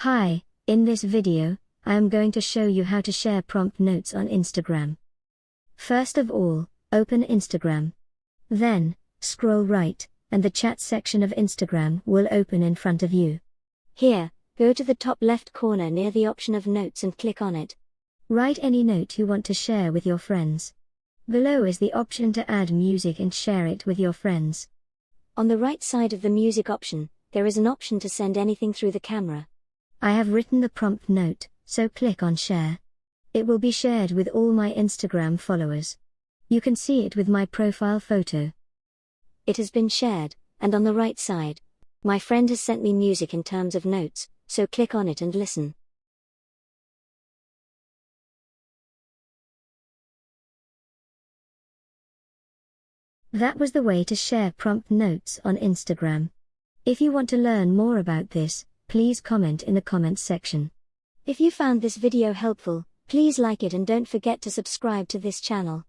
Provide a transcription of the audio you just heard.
Hi, in this video, I am going to show you how to share prompt notes on Instagram. First of all, open Instagram. Then, scroll right, and the chat section of Instagram will open in front of you. Here, go to the top left corner near the option of notes and click on it. Write any note you want to share with your friends. Below is the option to add music and share it with your friends. On the right side of the music option, there is an option to send anything through the camera. I have written the prompt note, so click on share. It will be shared with all my Instagram followers. You can see it with my profile photo. It has been shared, and on the right side, my friend has sent me music in terms of notes, so click on it and listen. That was the way to share prompt notes on Instagram. If you want to learn more about this, please comment in the comments section. If you found this video helpful, please like it and don't forget to subscribe to this channel.